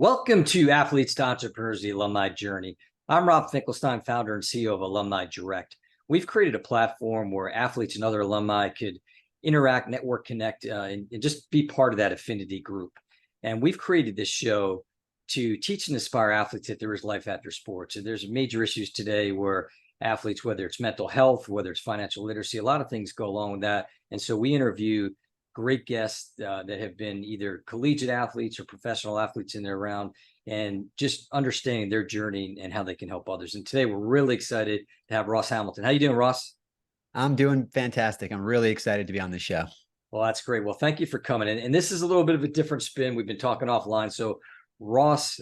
Welcome to Athletes to Entrepreneurs, the Alumni Journey. I'm Rob Finkelstein, founder and CEO of Alumni Direct. We've created a platform where athletes and other alumni could interact, network, connect, and just be part of that affinity group. And we've created this show to teach and inspire athletes that there is life after sports. And there's major issues today where athletes, whether it's mental health, whether it's financial literacy, a lot of things go along with that. And so we interview great guests that have been either collegiate athletes or professional athletes in their round, and just understanding their journey and how they can help others. And today we're really excited to have Ross Hamilton. How you doing, Ross? I'm doing fantastic. I'm really excited to be on the show. Well, that's great. Well, thank you for coming in. And this is a little bit of a different spin. We've been talking offline. So Ross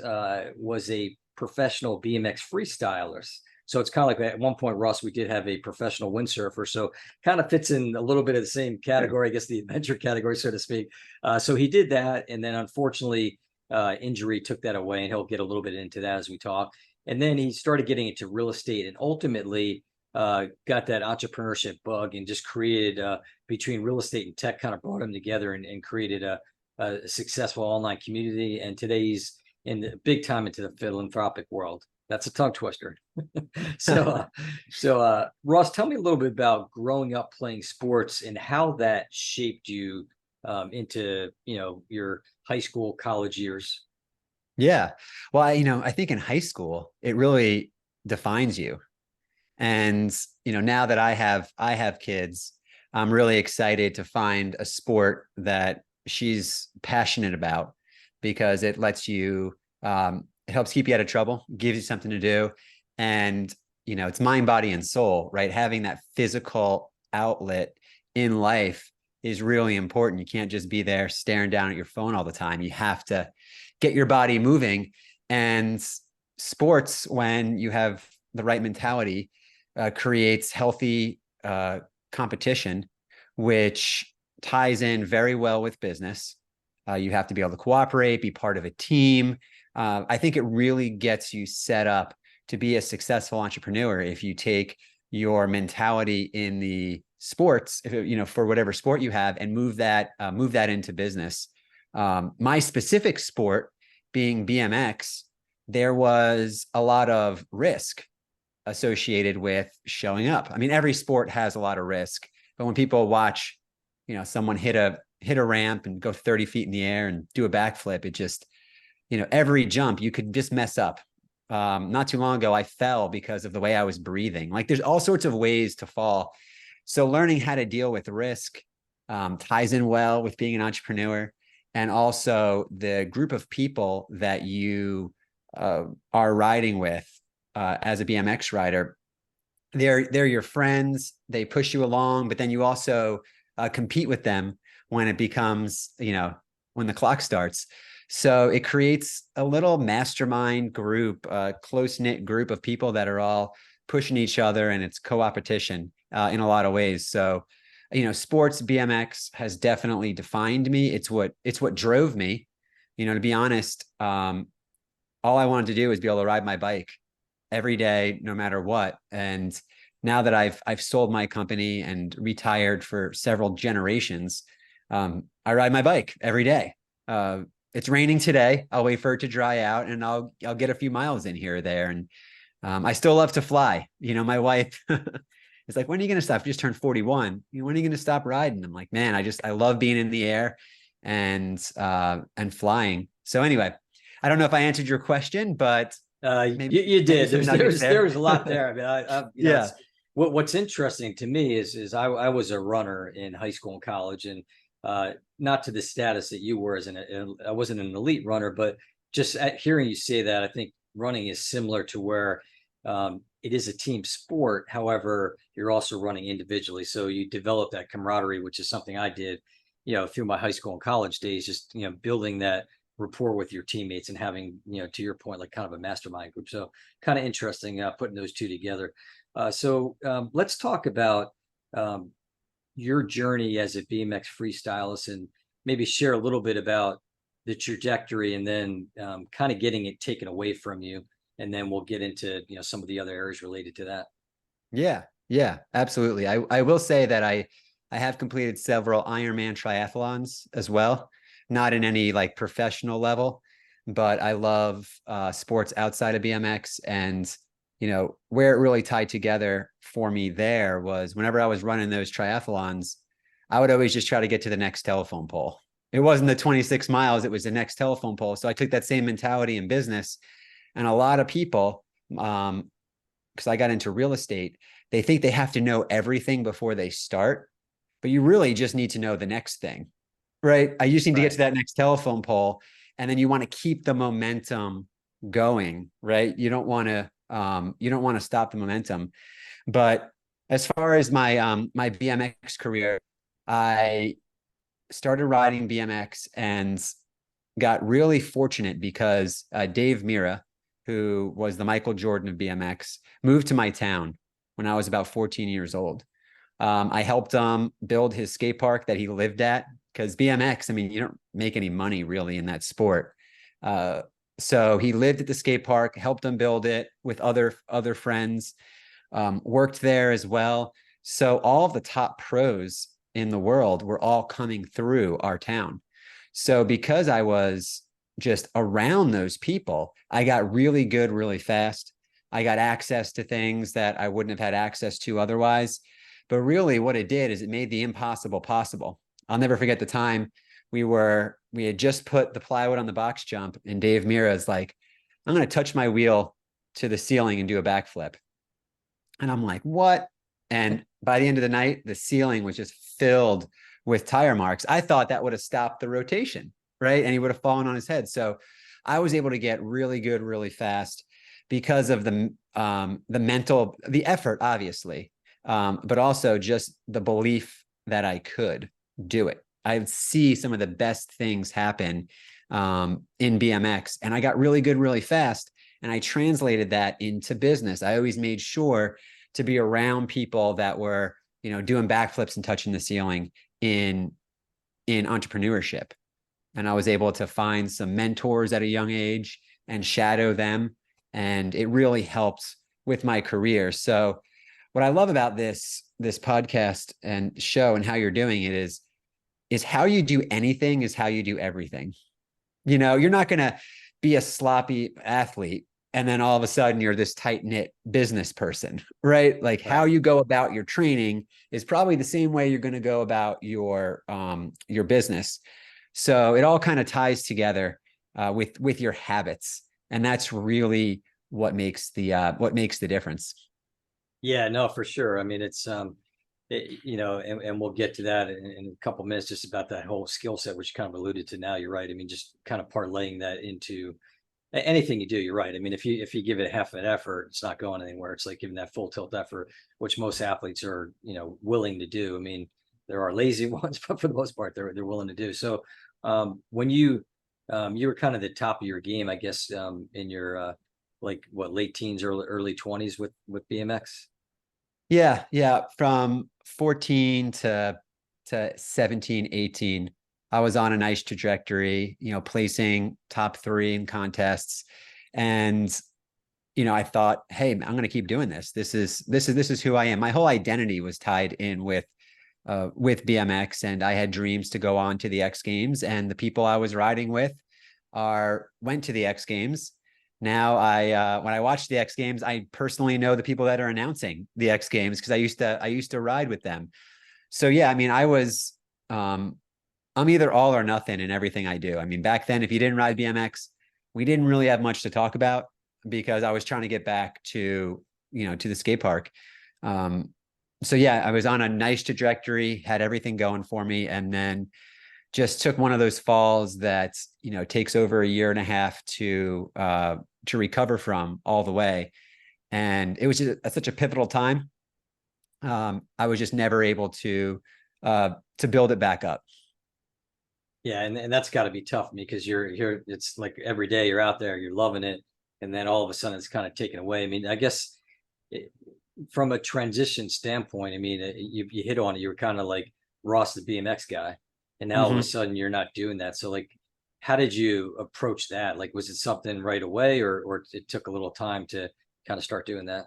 was a professional BMX freestyler. So it's kind of like at one point, Ross, we did have a professional windsurfer. So kind of fits in a little bit of the same category, I guess the adventure category, so to speak. So he did that. And then unfortunately, injury took that away. And he'll get a little bit into that as we talk. And then he started getting into real estate and ultimately got that entrepreneurship bug and just created between real estate and tech, kind of brought them together and created a successful online community. And today he's in the big time into the philanthropic world. That's a tongue twister. So Ross, tell me a little bit about growing up playing sports and how that shaped you into, your high school, college years. Yeah. Well, I think in high school, it really defines you. And, now that I have kids, I'm really excited to find a sport that she's passionate about because it lets you, it helps keep you out of trouble, gives you something to do. And, it's mind, body, and soul, right? Having that physical outlet in life is really important. You can't just be there staring down at your phone all the time. You have to get your body moving. And sports, when you have the right mentality, creates healthy competition, which ties in very well with business. You have to be able to cooperate, be part of a team. I think it really gets you set up to be a successful entrepreneur if you take your mentality in the sports, for whatever sport you have, and move that into business. My specific sport being BMX, there was a lot of risk associated with showing up. I mean, every sport has a lot of risk, but when people watch, someone hit a ramp and go 30 feet in the air and do a backflip, it just, every jump you could just mess up. Not too long ago, I fell because of the way I was breathing. Like there's all sorts of ways to fall. So learning how to deal with risk ties in well with being an entrepreneur, and also the group of people that you are riding with as a BMX rider. They're your friends. They push you along, but then you also compete with them when it becomes, when the clock starts. So it creates a little mastermind group, a close-knit group of people that are all pushing each other, and it's co-opetition in a lot of ways. So, sports BMX has definitely defined me. It's what drove me. To be honest, all I wanted to do was be able to ride my bike every day, no matter what. And now that I've sold my company and retired for several generations, I ride my bike every day. It's raining today. I'll wait for it to dry out and I'll get a few miles in here or there. And I still love to fly. My wife is like, when are you going to stop? You just turned 41. When are you going to stop riding? I'm like, man, I love being in the air and flying. So anyway, I don't know if I answered your question, but you did. There was a lot there. I mean, yeah. What's interesting to me is I was a runner in high school and college, and not to the status that you were I wasn't an elite runner, but just hearing you say that, I think running is similar to where it is a team sport. However, you're also running individually. So you develop that camaraderie, which is something I did, through my high school and college days, just, building that rapport with your teammates and having, to your point, like kind of a mastermind group. So kind of interesting putting those two together. So let's talk about your journey as a BMX freestylist, and maybe share a little bit about the trajectory, and then kind of getting it taken away from you. And then we'll get into, some of the other areas related to that. Yeah, absolutely. I will say that I have completed several Ironman triathlons as well, not in any like professional level, but I love sports outside of BMX. And, where it really tied together for me there was whenever I was running those triathlons, I would always just try to get to the next telephone pole. It wasn't the 26 miles, it was the next telephone pole. So I took that same mentality in business. And a lot of people, because I got into real estate, they think they have to know everything before they start, but you really just need to know the next thing, right? I just need to get to Right. that next telephone pole, and then you want to keep the momentum going, right? You don't want to stop the momentum. But as far as my BMX career, I started riding BMX and got really fortunate because Dave Mira, who was the Michael Jordan of BMX, moved to my town when I was about 14 years old. I helped him build his skate park that he lived at, because BMX, I mean, you don't make any money really in that sport. Uh, so he lived at the skate park, helped him build it with other friends, worked there as well. So all of the top pros in the world were all coming through our town. So because I was just around those people, I got really good really fast. I got access to things that I wouldn't have had access to otherwise. But really what it did is it made the impossible possible. I'll never forget the time we had just put the plywood on the box jump, and Dave Mira is like, I'm going to touch my wheel to the ceiling and do a backflip. And I'm like, what? And by the end of the night, the ceiling was just filled with tire marks. I thought that would have stopped the rotation, right? And he would have fallen on his head. So I was able to get really good really fast because of the effort, obviously, but also just the belief that I could do it. I would see some of the best things happen in BMX, and I got really good really fast. And I translated that into business. I always made sure to be around people that were, doing backflips and touching the ceiling in entrepreneurship. And I was able to find some mentors at a young age and shadow them. And it really helped with my career. So what I love about this podcast and show and how you're doing it is how you do anything is how you do everything. You're not going to be a sloppy athlete and then all of a sudden you're this tight knit business person, right? Like how Right. you go about your training is probably the same way you're going to go about your business. So it all kind of ties together with your habits, and that's really what makes the difference. Yeah, no, for sure. I mean, and we'll get to that in a couple minutes, just about that whole skill set, which you kind of alluded to now. You're right. I mean, just kind of parlaying that into anything you do. You're right. I mean, if you give it half an effort, it's not going anywhere. It's like giving that full tilt effort, which most athletes are, willing to do. I mean, there are lazy ones, but for the most part, they're willing to do. So, when you were kind of the top of your game, I guess, in your like what, late teens, early 20s with BMX. Yeah. From 14 to 17, 18, I was on a nice trajectory, placing top three in contests. And, I thought, hey, I'm going to keep doing this. This is who I am. My whole identity was tied in with BMX, and I had dreams to go on to the X Games, and the people I was riding with went to the X Games. Now when I watch the X Games, I personally know the people that are announcing the X Games because I used to ride with them. So yeah, I mean, I'm either all or nothing in everything I do. I mean, back then, if you didn't ride BMX, we didn't really have much to talk about because I was trying to get back to the skate park. Um, so yeah, I was on a nice trajectory, had everything going for me, and then just took one of those falls that takes over a year and a half to recover from all the way. And it was just such a pivotal time. I was just never able to build it back up. Yeah, and that's got to be tough because you're here. It's like every day you're out there, you're loving it, and then all of a sudden it's kind of taken away. I mean, I guess it, from a transition standpoint, I mean, you hit on it. You were kind of like Ross, the BMX guy, and now all of a Mm-hmm. sudden you're not doing that. So like, how did you approach that? Like, was it something right away, or it took a little time to kind of start doing that?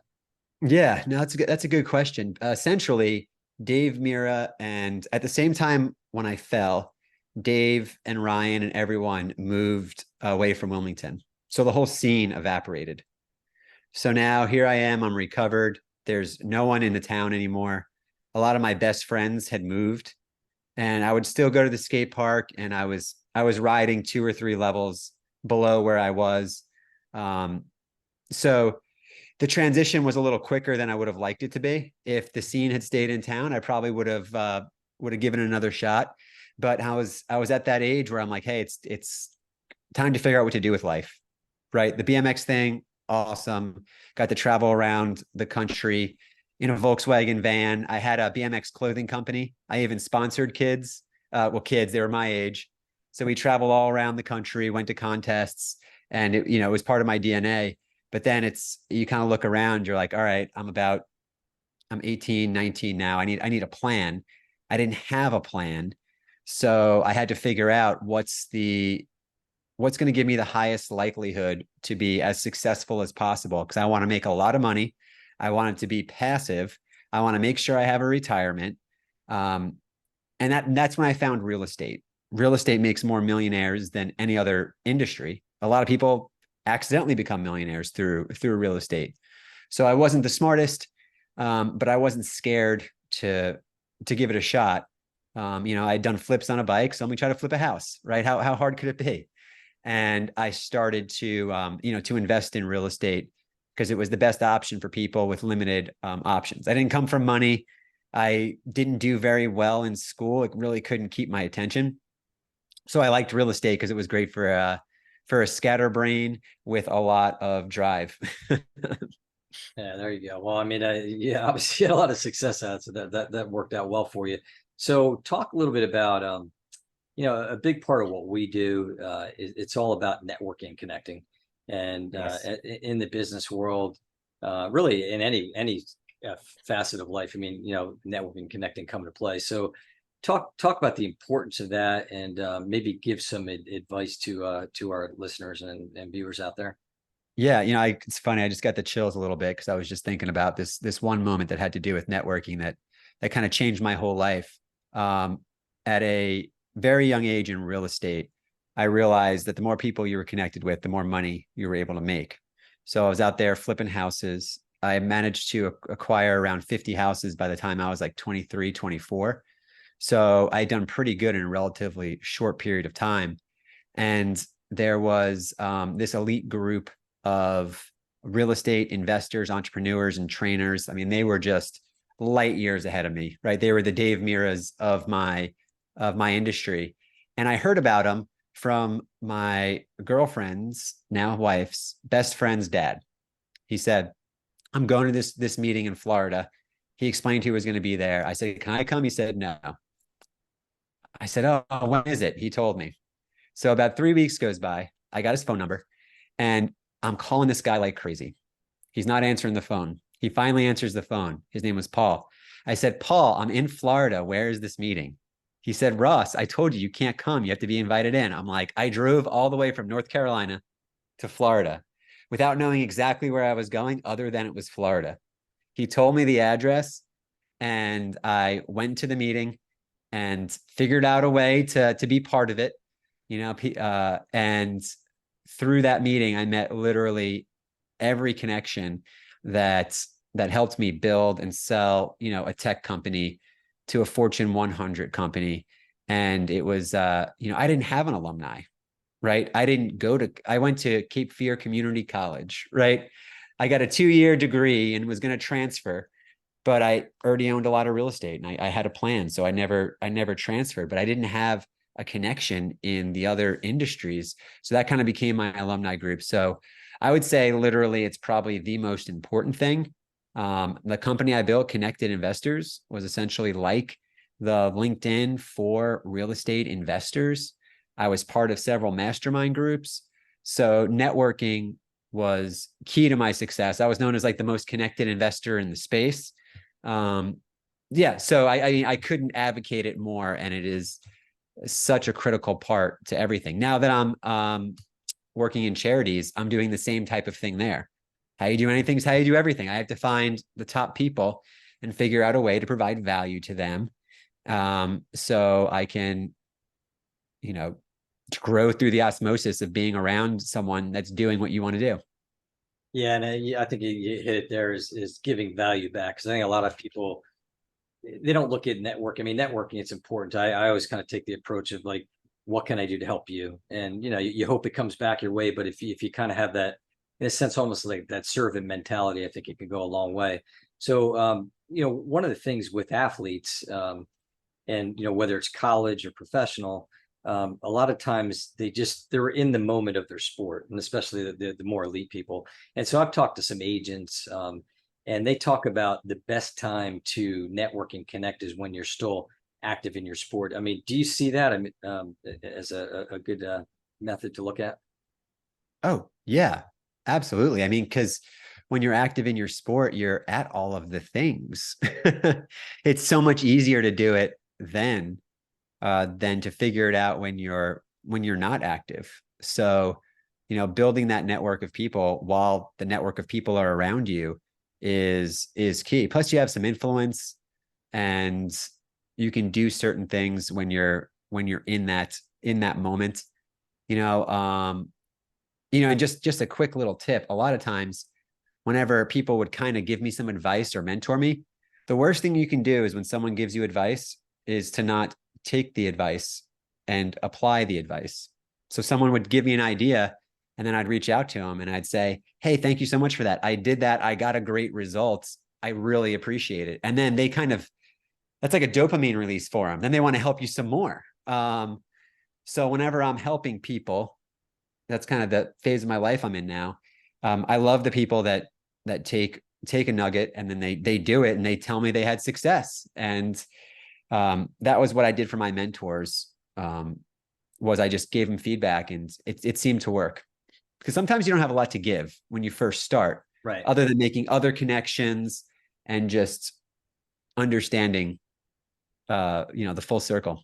Yeah, no, that's a good question. Essentially, Dave Mira, and at the same time when I fell, Dave and Ryan and everyone moved away from Wilmington. So the whole scene evaporated. So now here I am, I'm recovered. There's no one in the town anymore. A lot of my best friends had moved, and I would still go to the skate park, and I was riding 2 or 3 levels below where I was. Um, so the transition was a little quicker than I would have liked it to be. If the scene had stayed in town, I probably would have given it another shot. But I was at that age where I'm like, hey, it's time to figure out what to do with life, right? The BMX thing, awesome. Got to travel around the country in a Volkswagen van. I had a BMX clothing company. I even sponsored kids. Kids, they were my age. So we traveled all around the country, went to contests, and it was part of my DNA. But then you kind of look around, you're like, all right, I'm 18, 19 now. I need a plan. I didn't have a plan. So I had to figure out what's going to give me the highest likelihood to be as successful as possible, because I want to make a lot of money. I want it to be passive. I want to make sure I have a retirement. Um, and that's when I found real estate. Real estate makes more millionaires than any other industry. A lot of people accidentally become millionaires through real estate. So I wasn't the smartest, but I wasn't scared to give it a shot. I'd done flips on a bike, so let me try to flip a house, right? How hard could it be? And I started to invest in real estate because it was the best option for people with limited options. I didn't come from money. I didn't do very well in school. It really couldn't keep my attention. So I liked real estate because it was great for a scatterbrain with a lot of drive. Yeah, there you go. Well, I mean, yeah, obviously you had a lot of success out, so that worked out well for you. So talk a little bit about a big part of what we do it's all about networking, connecting, and Yes. in the business world, really in any facet of life. I mean, networking, connecting come into play. So talk about the importance of that, and maybe give some advice to our listeners and viewers out there. Yeah, it's funny. I just got the chills a little bit because I was just thinking about this one moment that had to do with networking that kind of changed my whole life. At a very young age in real estate, I realized that the more people you were connected with, the more money you were able to make. So I was out there flipping houses. I managed to acquire around 50 houses by the time I was like 23, 24. So I had done pretty good in a relatively short period of time. And there was this elite group of real estate investors, entrepreneurs, and trainers. I mean, they were just light years ahead of me, right? They were the Dave Miras of my industry. And I heard about them from my girlfriend's, now wife's, best friend's dad. He said, I'm going to this meeting in Florida. He explained who was going to be there. I said, can I come? He said, no. I said, oh, when is it? He told me. So about 3 weeks goes by. I got his phone number, and I'm calling this guy like crazy. He's not answering the phone. He finally answers the phone. His name was Paul. I said, Paul, I'm in Florida. Where is this meeting? He said, Ross, I told you can't come. You have to be invited in. I'm like, I drove all the way from North Carolina to Florida without knowing exactly where I was going, other than it was Florida. He told me the address, and I went to the meeting and figured out a way to be part of it. And through that meeting, I met literally every connection that helped me build and sell, a tech company to a Fortune 100 company. And it was, I didn't have an alumni, right? I went to Cape Fear Community College, right? I got a 2-year degree and was going to transfer, but I already owned a lot of real estate, and I had a plan. So I never transferred, but I didn't have a connection in the other industries. So that kind of became my alumni group. So I would say literally it's probably the most important thing. The company I built, Connected Investors, was essentially like the LinkedIn for real estate investors. I was part of several mastermind groups. So networking was key to my success. I was known as like the most connected investor in the space. Yeah, so I couldn't advocate it more, and it is such a critical part to everything. Now that I'm working in charities, I'm doing the same type of thing there. How you do anything is how you do everything. I have to find the top people and figure out a way to provide value to them, so I can you know, to grow through the osmosis of being around someone that's doing what you want to do. Yeah, and I think you hit it there is giving value back, because I think a lot of people, they don't look at network. I mean, networking, it's important. I always kind of take the approach of like, what can I do to help you? And you hope it comes back your way. But if you kind of have that, in a sense, almost like that servant mentality, I think it can go a long way. So one of the things with athletes, and whether it's college or professional, a lot of times they're in the moment of their sport, and especially the more elite people. And so I've talked to some agents, and they talk about the best time to network and connect is when you're still active in your sport. I mean, do you see that, I mean, as a good method to look at? Oh, yeah, absolutely. I mean, because when you're active in your sport, you're at all of the things. It's so much easier to do it than to figure it out when you're not active. So, building that network of people while the network of people are around you is key. Plus, you have some influence, and you can do certain things when you're in that moment. You know, and just a quick little tip. A lot of times, whenever people would kind of give me some advice or mentor me, the worst thing you can do is when someone gives you advice is to not take the advice and apply the advice. So someone would give me an idea, and then I'd reach out to them and I'd say, "Hey, thank you so much for that. I did that. I got a great result. I really appreciate it." And then they that's like a dopamine release for them. Then they want to help you some more. So whenever I'm helping people, that's kind of the phase of my life I'm in now. I love the people that take a nugget and then they do it and they tell me they had success. And that was what I did for my mentors. Was I just gave them feedback, and it seemed to work, because sometimes you don't have a lot to give when you first start, Right. other than making other connections and just understanding, the full circle.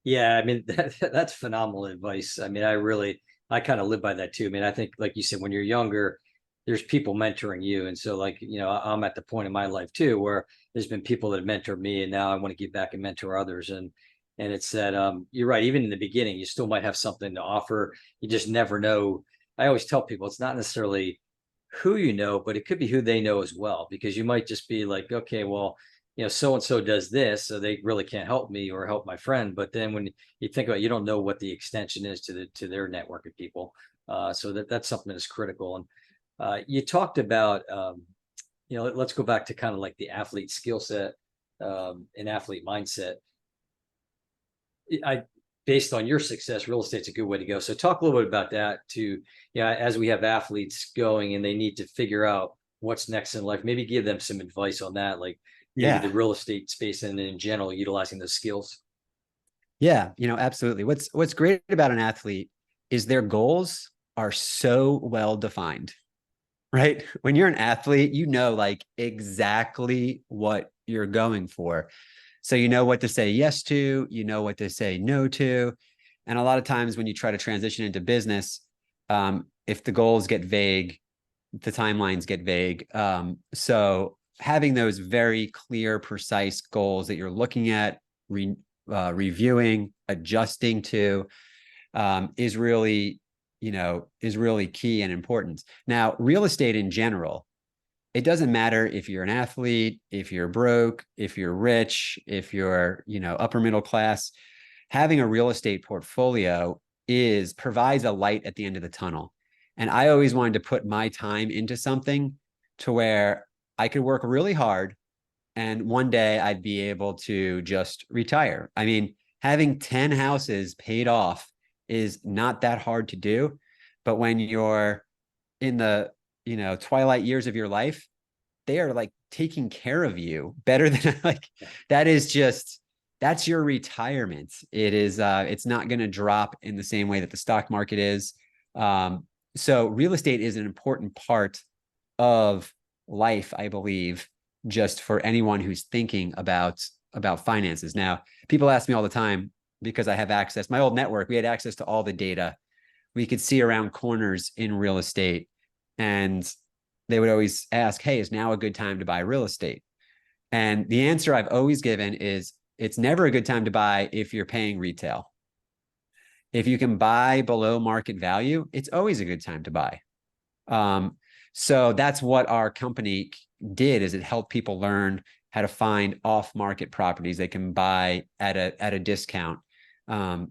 Yeah, I mean, that's phenomenal advice. I mean, I kind of live by that too. I mean, I think, like you said, when you're younger, there's people mentoring you. And so, like, I'm at the point in my life too where there's been people that mentor me, and now I want to give back and mentor others. And it's that, you're right, even in the beginning, you still might have something to offer. You just never know. I always tell people it's not necessarily who you know, but it could be who they know as well, because you might just be like, okay, well, so and so does this, so they really can't help me or help my friend. But then when you think about it, you don't know what the extension is to their network of people. So that's something that's critical. And you talked about, let's go back to kind of like the athlete skill set, and athlete mindset. I Based on your success, real estate's a good way to go. So talk a little bit about that too. Yeah, as we have athletes going and they need to figure out what's next in life, maybe give them some advice on that, like maybe the Yeah. real estate space and in general utilizing those skills. Yeah, absolutely. What's great about an athlete is their goals are so well defined, right? When you're an athlete, you know like exactly what you're going for. So you know what to say yes to, you know what to say no to. And a lot of times when you try to transition into business, if the goals get vague, the timelines get vague. So having those very clear, precise goals that you're looking at, reviewing, adjusting to, is really key and important. Now, real estate in general, it doesn't matter if you're an athlete, if you're broke, if you're rich, if you're, upper middle class. Having a real estate portfolio provides a light at the end of the tunnel. And I always wanted to put my time into something to where I could work really hard and one day I'd be able to just retire. I mean, having 10 houses paid off is not that hard to do. But when you're in the, twilight years of your life, they are like taking care of you better than like, that is just, that's your retirement. It's not going to drop in the same way that the stock market is. So real estate is an important part of life, I believe, just for anyone who's thinking about finances. Now, people ask me all the time, because I have access, my old network, we had access to all the data. We could see around corners in real estate, and they would always ask, "Hey, is now a good time to buy real estate?" And the answer I've always given is it's never a good time to buy if you're paying retail. If you can buy below market value, it's always a good time to buy. So that's what our company did, is it helped people learn how to find off-market properties they can buy at a discount.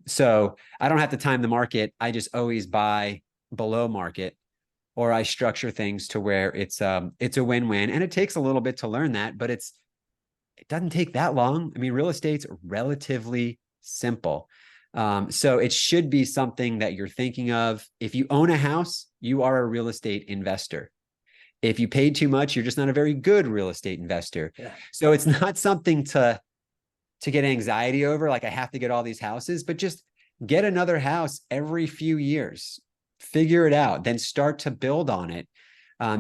So I don't have to time the market. I just always buy below market, or I structure things to where it's a win-win. And it takes a little bit to learn that, but it doesn't take that long. I mean, real estate's relatively simple. So it should be something that you're thinking of. If you own a house, you are a real estate investor. If you paid too much, you're just not a very good real estate investor. Yeah. So it's not something to get anxiety over, like I have to get all these houses, but just get another house every few years, figure it out, then start to build on it.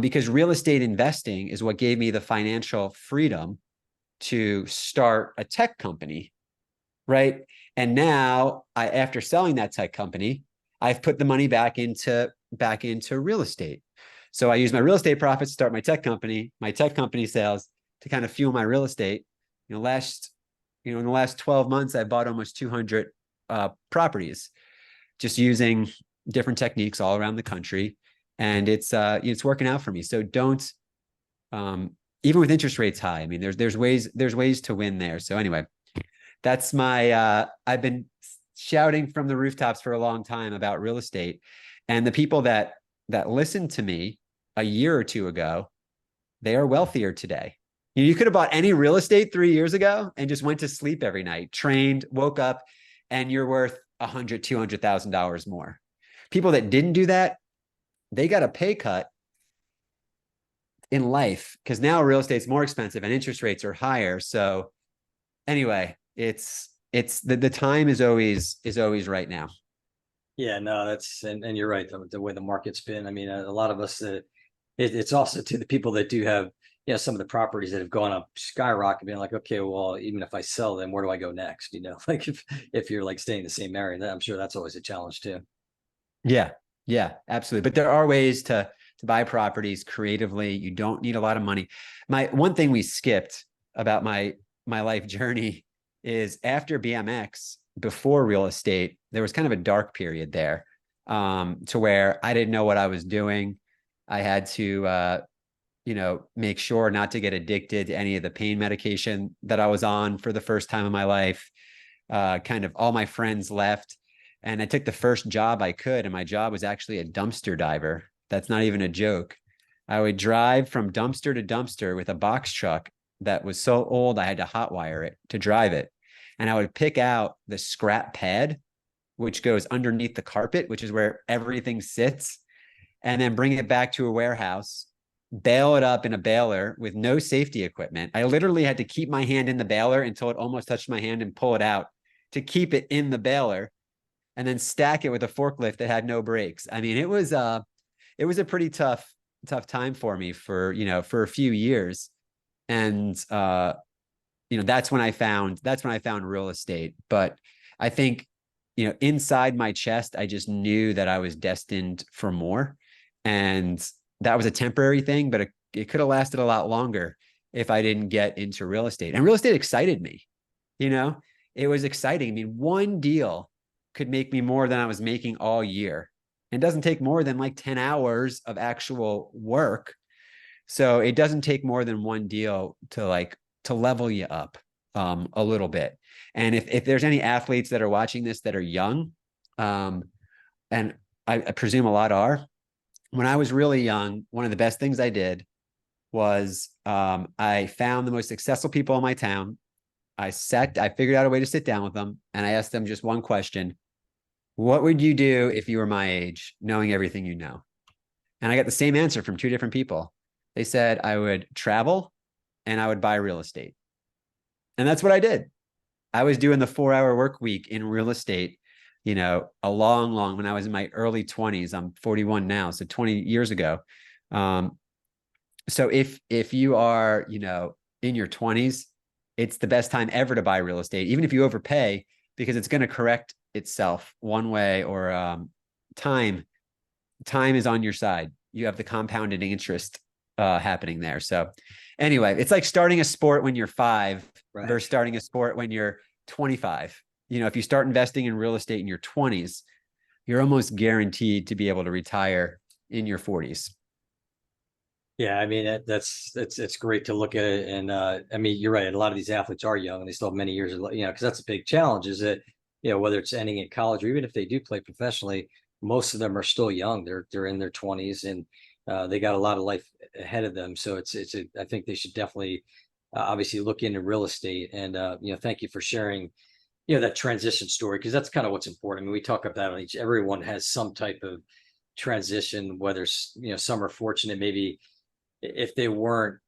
Because real estate investing is what gave me the financial freedom to start a tech company, right? And now after selling that tech company, I've put the money back into real estate. So I use my real estate profits to start my tech company sales to kind of fuel my real estate. In the last 12 months, I bought almost 200 properties, just using different techniques all around the country. And it's working out for me. So don't, even with interest rates high, I mean, there's ways to win there. So anyway, that's I've been shouting from the rooftops for a long time about real estate, and the people that listened to me a year or two ago, they are wealthier today. You could have bought any real estate 3 years ago and just went to sleep every night, trained, woke up, and you're worth $100,000, $200,000 more. People that didn't do that, they got a pay cut in life because now real estate's more expensive and interest rates are higher. So anyway, it's the time is always right now. Yeah, no, and you're right. The way the market's been, I mean, a lot of us, it's also to the people that do have, some of the properties that have gone up skyrocket, being like, okay, well, even if I sell them, where do I go next? Like if you're like staying in the same area, I'm sure that's always a challenge too. Yeah, absolutely. But there are ways to buy properties creatively. You don't need a lot of money. One thing we skipped about my life journey is after BMX, before real estate, there was kind of a dark period there, to where I didn't know what I was doing. I had to, make sure not to get addicted to any of the pain medication that I was on for the first time in my life. Kind of all my friends left, and I took the first job I could, and my job was actually a dumpster diver. That's not even a joke. I would drive from dumpster to dumpster with a box truck that was so old I had to hotwire it to drive it. And I would pick out the scrap pad, which goes underneath the carpet, which is where everything sits, and then bring it back to a warehouse, bail it up in a baler with no safety equipment. I literally had to keep my hand in the baler until it almost touched my hand and pull it out to keep it in the baler, and then stack it with a forklift that had no brakes. I mean, it was a pretty tough time for me for a few years. And that's when I found real estate. But I think, inside my chest, I just knew that I was destined for more. And that was a temporary thing, but it could have lasted a lot longer if I didn't get into real estate. And real estate excited me. It was exciting. I mean, one deal could make me more than I was making all year. It doesn't take more than like 10 hours of actual work. So it doesn't take more than one deal to level you up a little bit. And if there's any athletes that are watching this that are young, and I presume a lot are, when I was really young, one of the best things I did was I found the most successful people in my town. I figured out a way to sit down with them, and I asked them just one question: what would you do if you were my age, knowing everything you know? And I got the same answer from two different people. They said I would travel and I would buy real estate. And that's what I did. I was doing the 4-hour work week in real estate, a long, when I was in my early 20s. I'm 41 now, so 20 years ago. So if you are, in your 20s, it's the best time ever to buy real estate, even if you overpay, because it's going to correct itself one way or time is on your side. You have the compounded interest happening there. So anyway, it's like starting a sport when you're 5 Right. versus starting a sport when you're 25. if you start investing in real estate in your 20s, you're almost guaranteed to be able to retire in your 40s. Yeah, I mean it's great to look at it, and I mean you're right. A lot of these athletes are young, and they still have many years, because that's a big challenge. Is that whether it's ending in college or even if they do play professionally, most of them are still young. They're in their 20s, and they got a lot of life ahead of them. So I think they should definitely obviously look into real estate, and thank you for sharing that transition story, because that's kind of what's important. I mean, we talk about it, everyone has some type of transition, whether some are fortunate, maybe if they weren't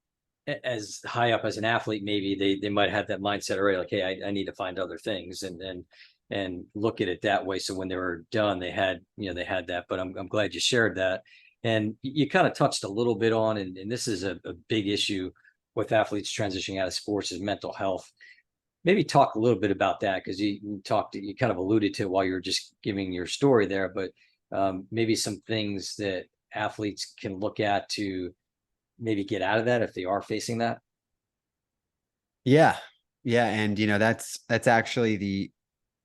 as high up as an athlete, maybe they might have that mindset already, like, hey, I need to find other things, and look at it that way. So when they were done, they had that. But I'm glad you shared that. And you kind of touched a little bit on, and this is a big issue with athletes transitioning out of sports, is mental health. Maybe talk a little bit about that, because you kind of alluded to it while you were just giving your story there, but maybe some things that athletes can look at to maybe get out of that if they are facing that. Yeah. Yeah. And that's actually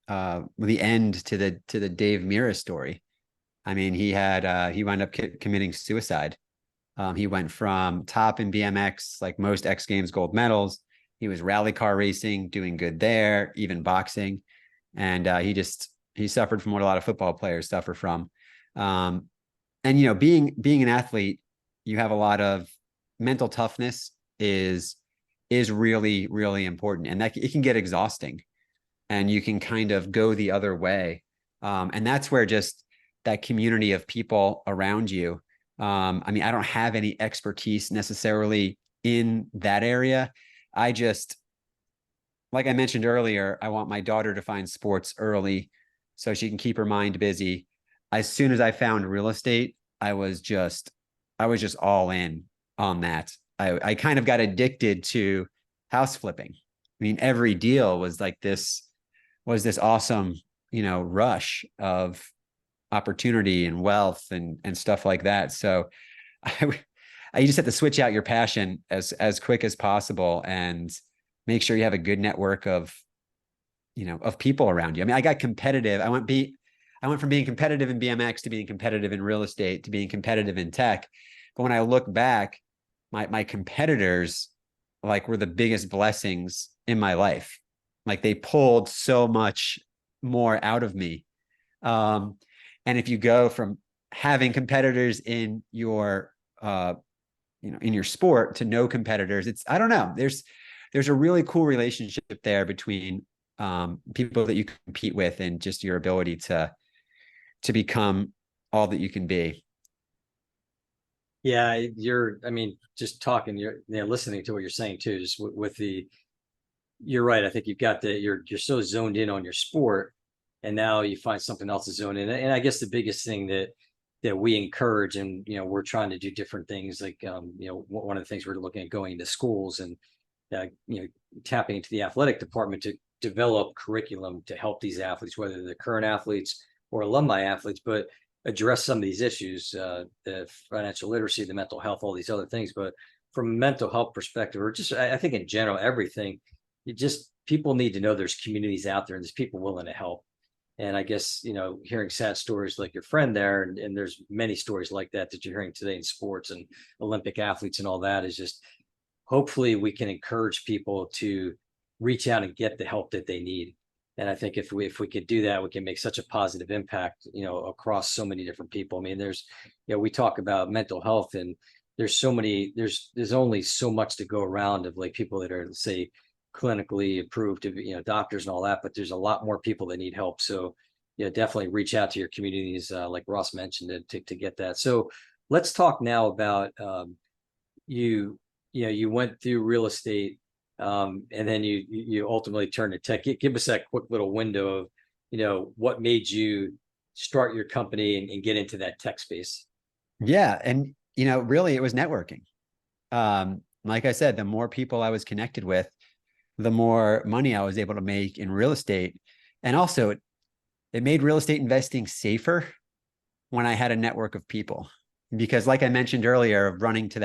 the end to the Dave Mira story. I mean, he wound up committing suicide. He went from top in BMX, like most X Games gold medals. He was rally car racing, doing good there, even boxing. And he suffered from what a lot of football players suffer from. And being an athlete, you have a lot of mental toughness is really, really important. And that it can get exhausting, and you can kind of go the other way. And that's where just that community of people around you. I mean, I don't have any expertise necessarily in that area. I just, like I mentioned earlier, I want my daughter to find sports early so she can keep her mind busy. As soon as I found real estate, I was just all in on that. I kind of got addicted to house flipping. I mean, every deal was like this awesome, rush of opportunity and wealth and stuff like that. So you just have to switch out your passion as quick as possible and make sure you have a good network of people around you. I mean, I got competitive. I went from being competitive in BMX to being competitive in real estate to being competitive in tech. But when I look back, my competitors were the biggest blessings in my life. Like, they pulled so much more out of me. And if you go from having competitors in your in your sport to no competitors, I don't know. There's a really cool relationship there between people that you compete with and just your ability to become all that you can be. Yeah, I mean, just talking, listening to what you're saying too, just you're right. I think you're so zoned in on your sport, and now you find something else to zone in. And I guess the biggest thing that we encourage, and we're trying to do different things, like one of the things we're looking at, going into schools and tapping into the athletic department to develop curriculum to help these athletes, whether they're current athletes or alumni athletes, but address some of these issues, the financial literacy, the mental health, all these other things. But from a mental health perspective, or just I think in general, everything, people need to know there's communities out there and there's people willing to help. And I guess, hearing sad stories like your friend there, and there's many stories like that you're hearing today in sports and Olympic athletes and all that, is just, hopefully we can encourage people to reach out and get the help that they need. And I think if we could do that, we can make such a positive impact, across so many different people. I mean, we talk about mental health, and there's only so much to go around of, like, people that are, say, clinically approved to be, doctors and all that, but there's a lot more people that need help. So definitely reach out to your communities, like Ross mentioned, to get that. So let's talk now about you went through real estate, and then you ultimately turned to tech. Give us that quick little window of what made you start your company and get into that tech space. Yeah. And really, it was networking. Like I said, the more people I was connected with, the more money I was able to make in real estate. And also it made real estate investing safer when I had a network of people, because, like I mentioned earlier, running to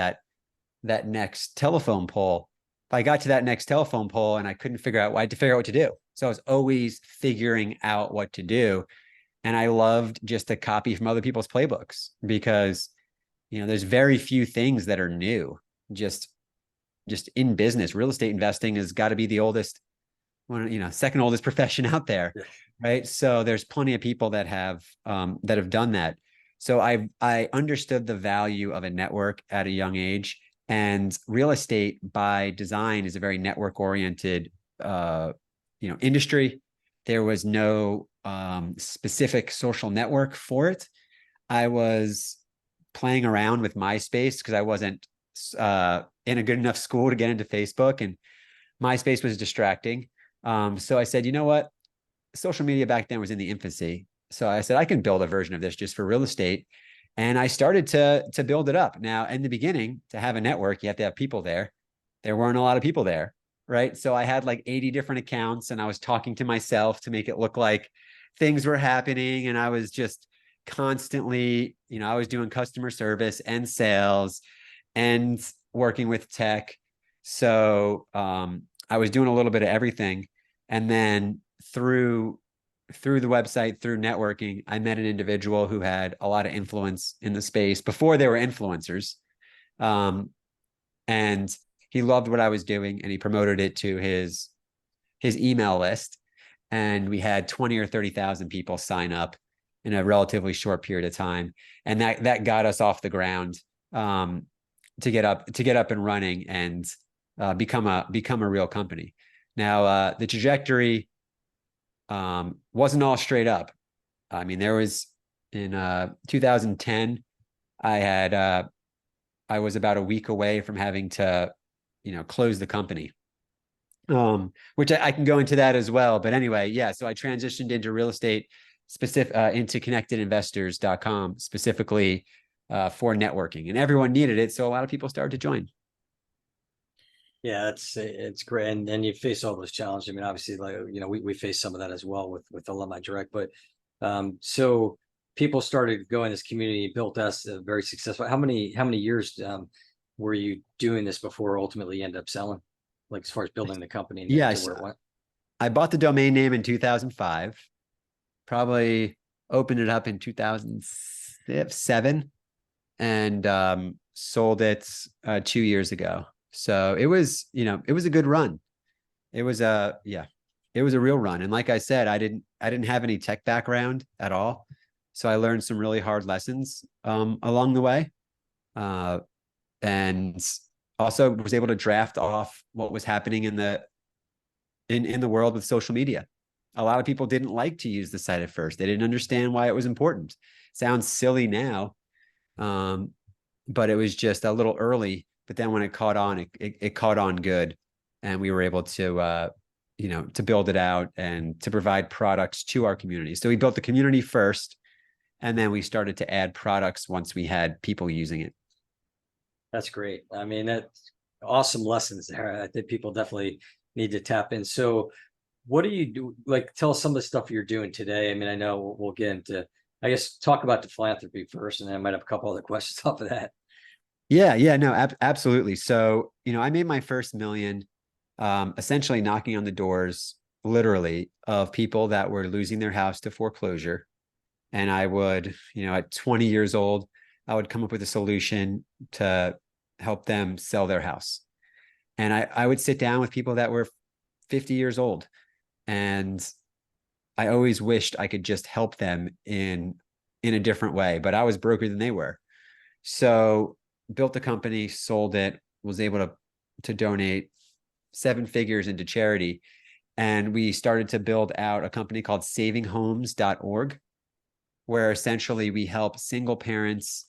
that next telephone pole, if I got to that next telephone pole and I couldn't figure out, I had to figure out what to do. So I was always figuring out what to do. And I loved just to copy from other people's playbooks because, there's very few things that are new. Just in business, real estate investing has got to be the oldest second oldest profession out there, Yeah. right? So there's plenty of people that have done that. So I understood the value of a network at a young age, and real estate by design is a very network oriented industry. There was no specific social network for it. I was playing around with MySpace because I wasn't in a good enough school to get into Facebook, and MySpace was distracting. So I said, you know what? Social media back then was in the infancy. So I said, I can build a version of this just for real estate. And I started to build it up. Now, in the beginning, to have a network, you have to have people there. There weren't a lot of people there, right? So I had like 80 different accounts, and I was talking to myself to make it look like things were happening. And I was just constantly, I was doing customer service and sales and working with tech. So I was doing a little bit of everything. And then through the website, through networking, I met an individual who had a lot of influence in the space before they were influencers. And he loved what I was doing, and he promoted it to his email list. And we had 20 or 30,000 people sign up in a relatively short period of time. And that got us off the ground to get up and running and become a real company. Now, the trajectory wasn't all straight up. I mean, there was in 2010, I was about a week away from having to, close the company, which I can go into that as well. But anyway, yeah. So I transitioned into real estate, into connectedinvestors.com specifically for networking, and everyone needed it. So a lot of people started to join. Yeah, it's great, and you face all those challenges. I mean, obviously, like we face some of that as well with Alumni Direct, but so people started going this community, built us very successful. How many years were you doing this before ultimately you end up selling, like as far as building the company and to Yes, where it went? I bought the domain name in 2005, probably opened it up in 2007, and sold it 2 years ago. So it was a good run. It was it was a real run. And like I said, I didn't have any tech background at all. So I learned some really hard lessons along the way. And also was able to draft off what was happening in the world with social media. A lot of people didn't like to use the site at first. They didn't understand why it was important. Sounds silly now, but it was just a little early. But then when it caught on, it caught on good, and we were able to to build it out and to provide products to our community. So we built the community first, and then we started to add products once we had people using it. That's great. I mean, that's awesome lessons there. I think people definitely need to tap in. So what do you do? Like, tell us some of the stuff you're doing today. I mean, I know we'll get into, I guess, talk about the philanthropy first, and then I might have a couple other questions off of that. Yeah, no, absolutely. So, I made my first million, essentially knocking on the doors, literally, of people that were losing their house to foreclosure. And I would, at 20 years old, I would come up with a solution to help them sell their house. And I would sit down with people that were 50 years old. And I always wished I could just help them in a different way, but I was broker than they were. So built a company, sold it, was able to donate 7 figures into charity. And we started to build out a company called savinghomes.org, where essentially we help single parents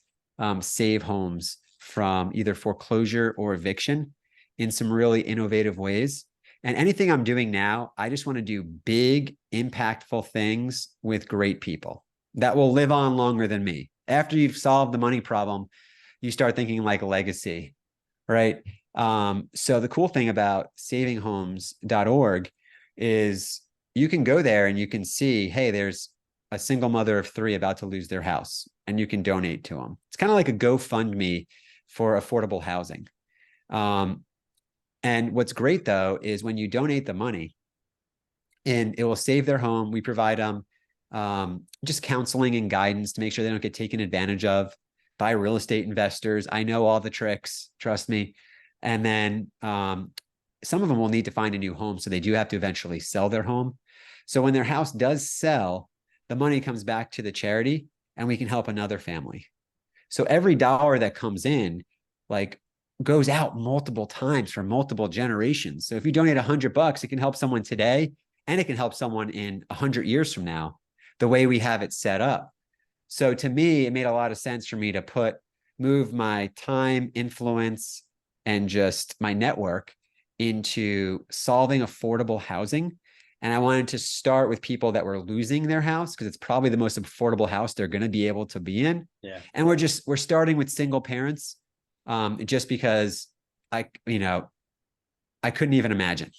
save homes from either foreclosure or eviction in some really innovative ways. And anything I'm doing now, I just want to do big, impactful things with great people that will live on longer than me. After you've solved the money problem, you start thinking like legacy, right? So the cool thing about savinghomes.org is you can go there and you can see, hey, there's a single mother of 3 about to lose their house, and you can donate to them. It's kind of like a GoFundMe for affordable housing. And what's great though, is when you donate the money, and it will save their home. We provide them just counseling and guidance to make sure they don't get taken advantage of by real estate investors. I know all the tricks, trust me. And then some of them will need to find a new home. So they do have to eventually sell their home. So when their house does sell, the money comes back to the charity and we can help another family. So every dollar that comes in, like, goes out multiple times for multiple generations. So if you donate $100, it can help someone today and it can help someone in 100 years from now, the way we have it set up. So to me, it made a lot of sense for me to move my time, influence, and just my network into solving affordable housing. And I wanted to start with people that were losing their house because it's probably the most affordable house they're going to be able to be in. Yeah. And we're starting with single parents, just because I couldn't even imagine,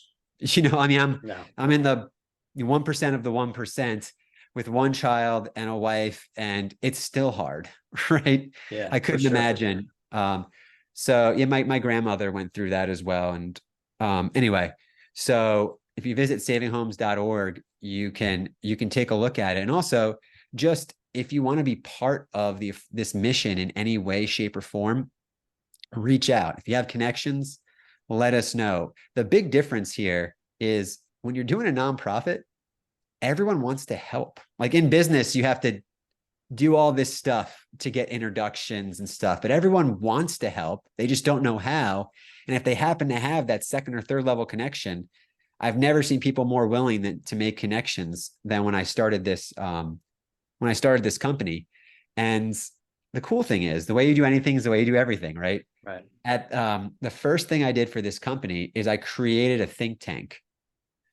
I mean, I'm in the 1% of the 1% with one child and a wife, and it's still hard, right? Yeah, I for couldn't sure. imagine. So yeah, my grandmother went through that as well. And anyway, so if you visit savinghomes.org, you can take a look at it. And also, just if you want to be part of this mission in any way, shape, or form, reach out. If you have connections, let us know. The big difference here is when you're doing a nonprofit, everyone wants to help. Like in business, you have to do all this stuff to get introductions and stuff, but everyone wants to help. They just don't know how. And if they happen to have that second or third level connection, I've never seen people more willing to make connections than when I started this company. And the cool thing is, the way you do anything is the way you do everything, right? Right. The first thing I did for this company is I created a think tank.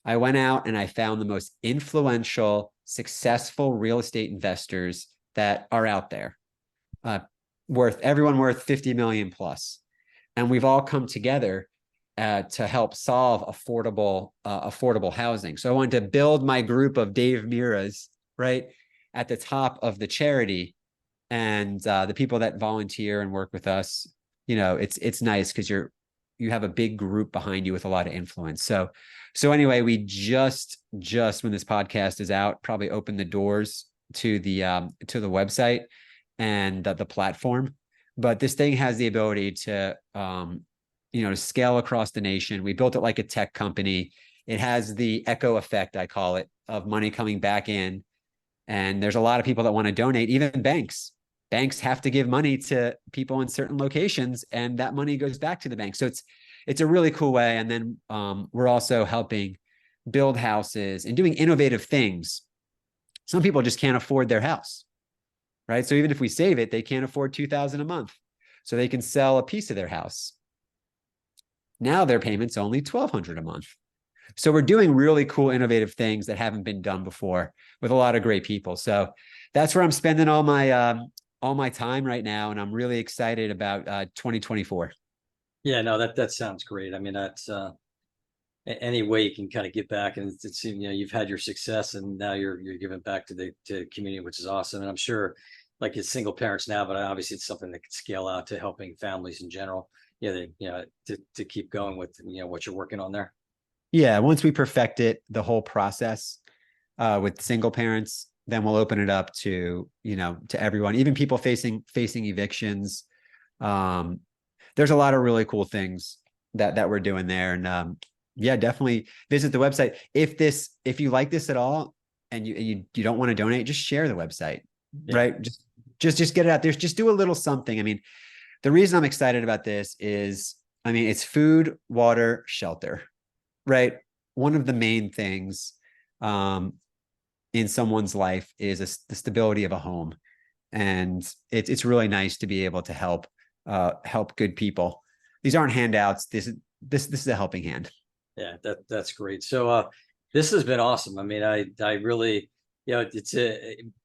I went out and I found the most influential, successful real estate investors that are out there, everyone worth 50 million plus. And we've all come together to help solve affordable housing. So I wanted to build my group of Dave Miras right at the top of the charity, and the people that volunteer and work with us. It's nice because you have a big group behind you with a lot of influence. So anyway, we just when this podcast is out, probably open the doors to the website and the platform. But this thing has the ability to to scale across the nation. We built it like a tech company. It has the echo effect, I call it, of money coming back in. And there's a lot of people that want to donate, even banks. Banks have to give money to people in certain locations, and that money goes back to the bank. So it's a really cool way. And then we're also helping build houses and doing innovative things. Some people just can't afford their house, right? So even if we save it, they can't afford $2,000 a month. So they can sell a piece of their house. Now their payment's only $1,200 a month. So we're doing really cool, innovative things that haven't been done before with a lot of great people. So that's where I'm spending all my time right now, and I'm really excited about 2024. Yeah, no, that sounds great. I mean, that's any way you can kind of give back, and it's you've had your success, and now you're giving back to the community, which is awesome. And I'm sure, like, it's single parents now, but obviously it's something that could scale out to helping families in general. To keep going with what you're working on there. Yeah, once we perfect it, the whole process with single parents, then we'll open it up to everyone, even people facing evictions. There's a lot of really cool things that we're doing there, and yeah, definitely visit the website. If you like this at all, and you don't want to donate, just share the website, right? Just get it out there. Just do a little something. I mean, the reason I'm excited about this is, it's food, water, shelter, right? One of the main things in someone's life is the stability of a home. And it's really nice to be able to help good people. These aren't handouts. This is a helping hand. Yeah, that's great. So this has been awesome. I mean, I really, it's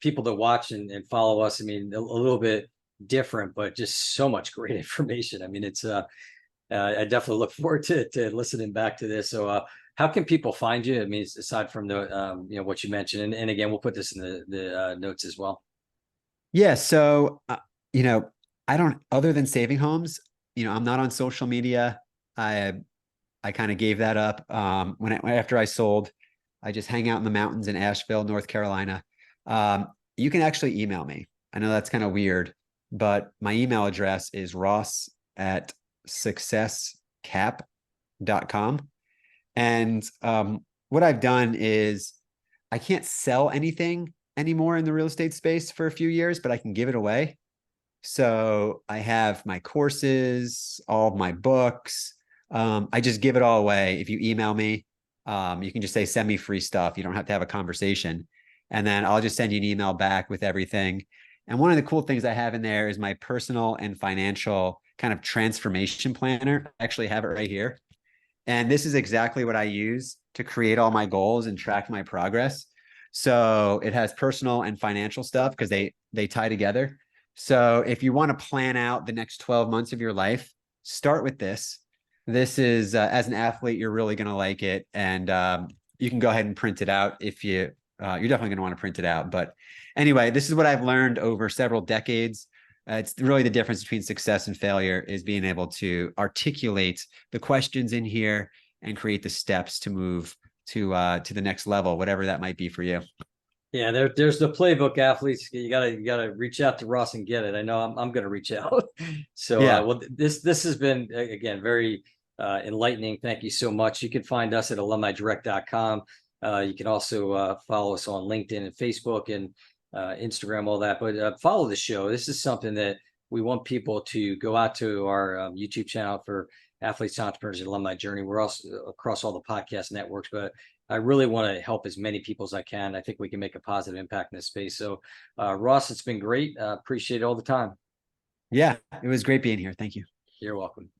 people that watch and follow us. I mean, a little bit different, but just so much great information. I mean, it's I definitely look forward to listening back to this. So how can people find you? I mean, aside from the what you mentioned, and again, we'll put this in the notes as well. Yeah. So I don't, other than Saving Homes, I'm not on social media. I kind of gave that up after I sold. I just hang out in the mountains in Asheville, North Carolina. You can actually email me. I know that's kind of weird, but my email address is ross@successcap.com. And what I've done is I can't sell anything anymore in the real estate space for a few years, but I can give it away. So I have my courses, all of my books. I just give it all away. If you email me, you can just say, send me free stuff. You don't have to have a conversation. And then I'll just send you an email back with everything. And one of the cool things I have in there is my personal and financial kind of transformation planner. I actually have it right here. And this is exactly what I use to create all my goals and track my progress. So it has personal and financial stuff because they tie together. So if you want to plan out the next 12 months of your life, start with this. This is as an athlete, you're really going to like it. And you can go ahead and print it out if you're definitely going to want to print it out. But anyway, this is what I've learned over several decades. It's really the difference between success and failure is being able to articulate the questions in here and create the steps to move to the next level, whatever that might be for you. Yeah, there's the playbook, athletes. You gotta reach out to Ross and get it. I know I'm gonna reach out. So Yeah. well, this has been again very enlightening. Thank you so much. You can find us at alumnidirect.com. You can also follow us on LinkedIn and Facebook and Instagram, all that. But follow the show. This is something that we want people to go out to our YouTube channel for athletes, entrepreneurs, and alumni journey. We're also across all the podcast networks, but I really want to help as many people as I can. I think we can make a positive impact in this space. So, Ross, it's been great. Appreciate it all the time. Yeah, it was great being here. Thank you. You're welcome.